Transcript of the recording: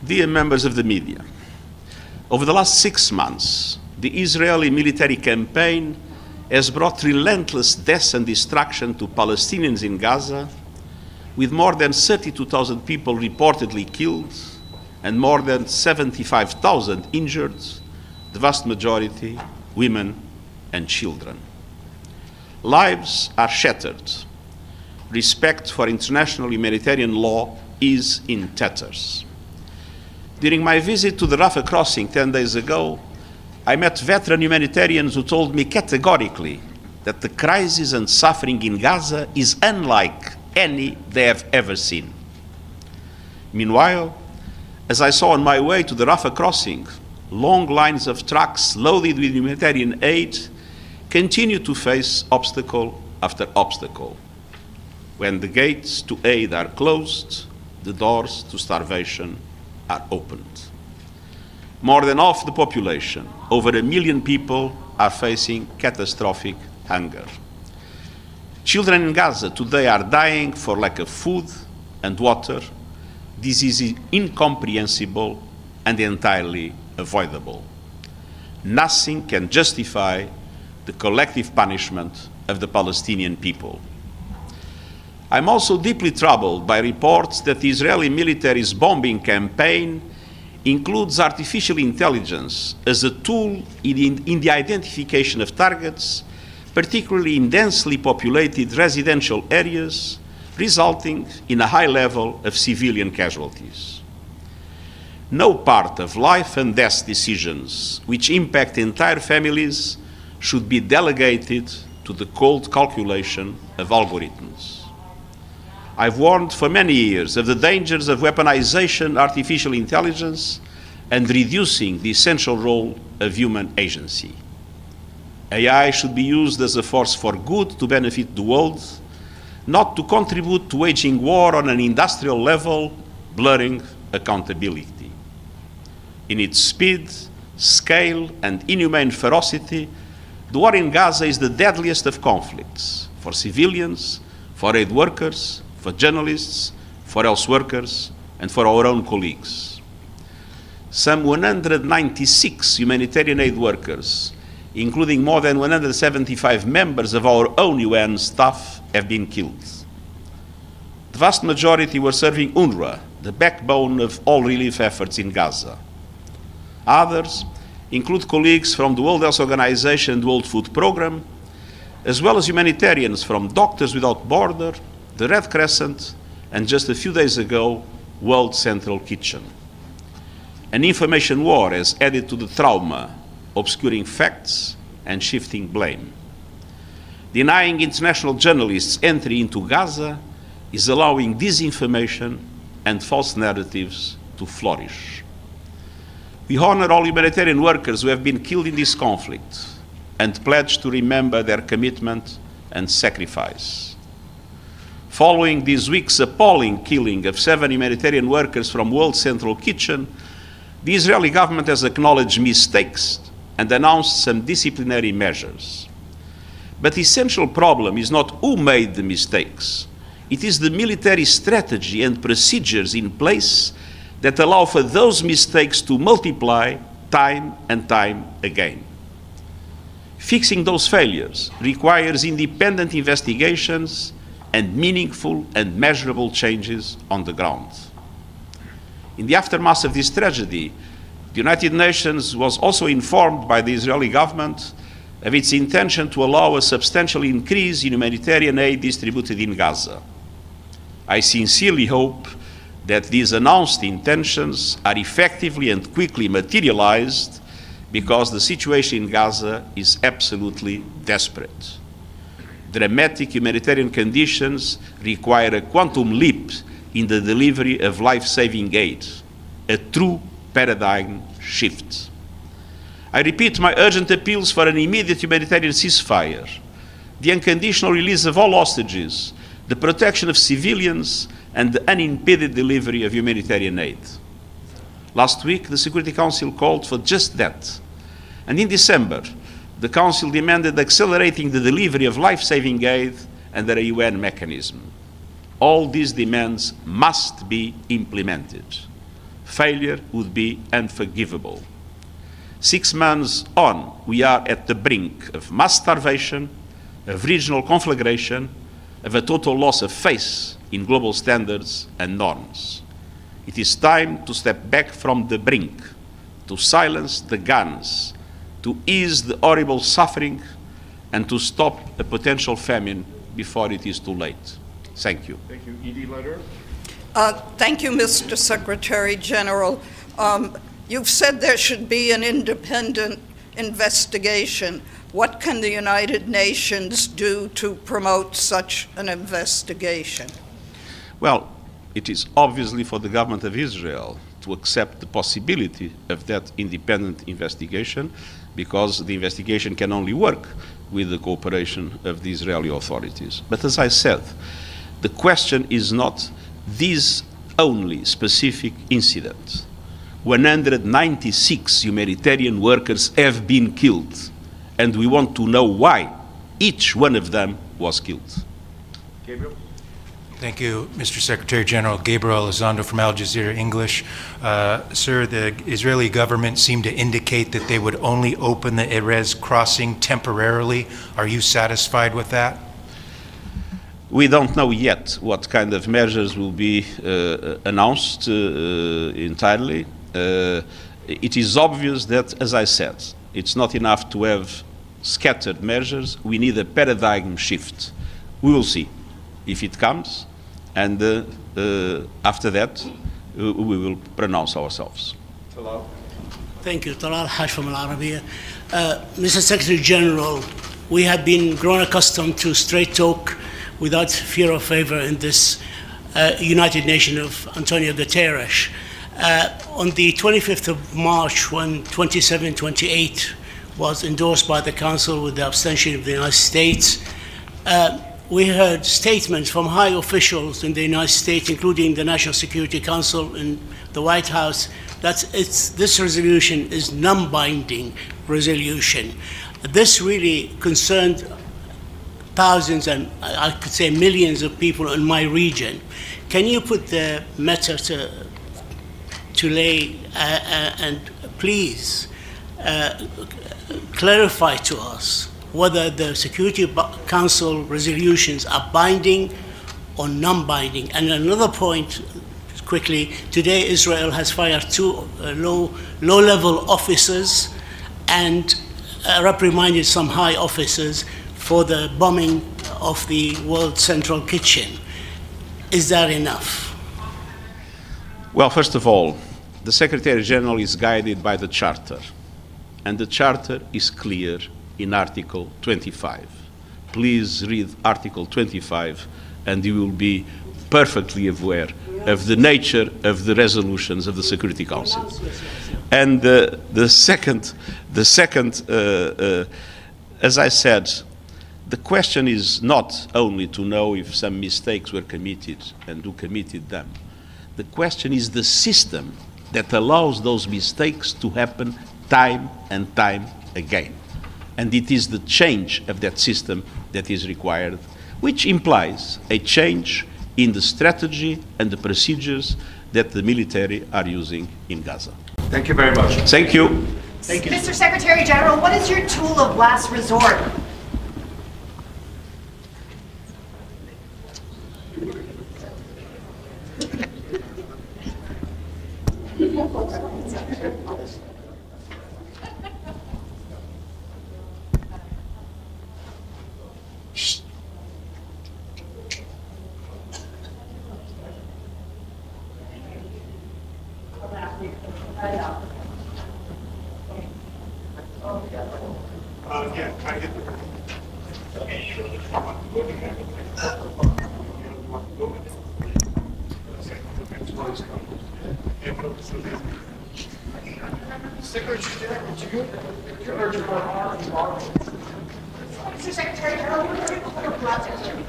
Dear members of the media, over the last 6 months, the Israeli military campaign has brought relentless death and destruction to Palestinians in Gaza, with more than 32,000 people reportedly killed and more than 75,000 injured, the vast majority women and children. Lives are shattered. Respect for international humanitarian law is in tatters. During my visit to the Rafah crossing 10 days ago, I met veteran humanitarians who told me categorically that the crisis and suffering in Gaza is unlike any they have ever seen. Meanwhile, as I saw on my way to the Rafah crossing, long lines of trucks loaded with humanitarian aid continue to face obstacle after obstacle. When the gates to aid are closed, the doors to starvation are opened. More than half the population, over 1 million people, are facing catastrophic hunger. Children in Gaza today are dying for lack of food and water. This is incomprehensible and entirely avoidable. Nothing can justify the collective punishment of the Palestinian people. I'm also deeply troubled by reports that the Israeli military's bombing campaign includes artificial intelligence as a tool in the identification of targets, particularly in densely populated residential areas, resulting in a high level of civilian casualties. No part of life and death decisions which impact entire families should be delegated to the cold calculation of algorithms. I've warned for many years of the dangers of weaponization artificial intelligence and reducing the essential role of human agency. AI should be used as a force for good to benefit the world, not to contribute to waging war on an industrial level, blurring accountability. In its speed, scale, and inhumane ferocity, the war in Gaza is the deadliest of conflicts for civilians, for aid workers, for journalists, for health workers, and for our own colleagues. Some 196 humanitarian aid workers, including more than 175 members of our own UN staff, have been killed. The vast majority were serving UNRWA, the backbone of all relief efforts in Gaza. Others include colleagues from the World Health Organization and the World Food Programme, as well as humanitarians from Doctors Without Borders, the Red Crescent, and just a few days ago, World Central Kitchen. An information war has added to the trauma, obscuring facts and shifting blame. Denying international journalists entry into Gaza is allowing disinformation and false narratives to flourish. We honor all humanitarian workers who have been killed in this conflict and pledge to remember their commitment and sacrifice. Following this week's appalling killing of 7 humanitarian workers from World Central Kitchen, the Israeli government has acknowledged mistakes and announced some disciplinary measures. But the essential problem is not who made the mistakes. It is the military strategy and procedures in place that allow for those mistakes to multiply time and time again. Fixing those failures requires independent investigations and meaningful and measurable changes on the ground. In the aftermath of this tragedy, the United Nations was also informed by the Israeli government of its intention to allow a substantial increase in humanitarian aid distributed in Gaza. I sincerely hope that these announced intentions are effectively and quickly materialized, because the situation in Gaza is absolutely desperate. Dramatic humanitarian conditions require a quantum leap in the delivery of life-saving aid, a true paradigm shift. I repeat my urgent appeals for an immediate humanitarian ceasefire, the unconditional release of all hostages, the protection of civilians, and the unimpeded delivery of humanitarian aid. Last week, the Security Council called for just that. And in December, the Council demanded accelerating the delivery of life-saving aid under a UN mechanism. All these demands must be implemented. Failure would be unforgivable. 6 months on, we are at the brink of mass starvation, of regional conflagration, of a total loss of faith in global standards and norms. It is time to step back from the brink, to silence the guns, to ease the horrible suffering, and to stop a potential famine before it is too late. Thank you. Thank you. ED letter. Thank you, Mr. Secretary-General. You've said there should be an independent investigation. What can the United Nations do to promote such an investigation? Well, it is obviously for the government of Israel to accept the possibility of that independent investigation, because the investigation can only work with the cooperation of the Israeli authorities. But as I said, the question is not this only specific incident. 196 humanitarian workers have been killed, and we want to know why each one of them was killed. Gabriel. Thank you, Mr. Secretary-General. Gabriel Elizondo from Al Jazeera English. Sir, the Israeli government seemed to indicate that they would only open the Erez crossing temporarily. Are you satisfied with that? We don't know yet what kind of measures will be announced entirely. It is obvious that, as I said, it's not enough to have scattered measures. We need a paradigm shift. We will see if it comes, and after that, we will pronounce ourselves. Talal. Thank you. Talal Hash from Al Arabiya. Mr. Secretary General, we have been grown accustomed to straight talk without fear or favor in this United Nations of António Guterres. On the 25th of March, when 2728 was endorsed by the Council with the abstention of the United States, we heard statements from high officials in the United States, including the National Security Council and the White House, that this resolution is non-binding resolution. This really concerned thousands and I could say millions of people in my region. Can you put the matter to lay and please clarify to us whether the Security Council resolutions are binding or non-binding? And another point, quickly, today Israel has fired 2 low-level officers and reprimanded some high officers for the bombing of the World Central Kitchen. Is that enough? Well, first of all, the Secretary-General is guided by the Charter, and the Charter is clear in Article 25. Please read Article 25, and you will be perfectly aware of the nature of the resolutions of the Security Council. And the second, as I said, the question is not only to know if some mistakes were committed and who committed them. The question is the system that allows those mistakes to happen time and time again. And it is the change of that system that is required, which implies a change in the strategy and the procedures that the military are using in Gaza. Thank you very much. Thank you. Thank you. Mr. Secretary-General, what is your tool of last resort? Mr. Secretary-General, what is your tool of last resort?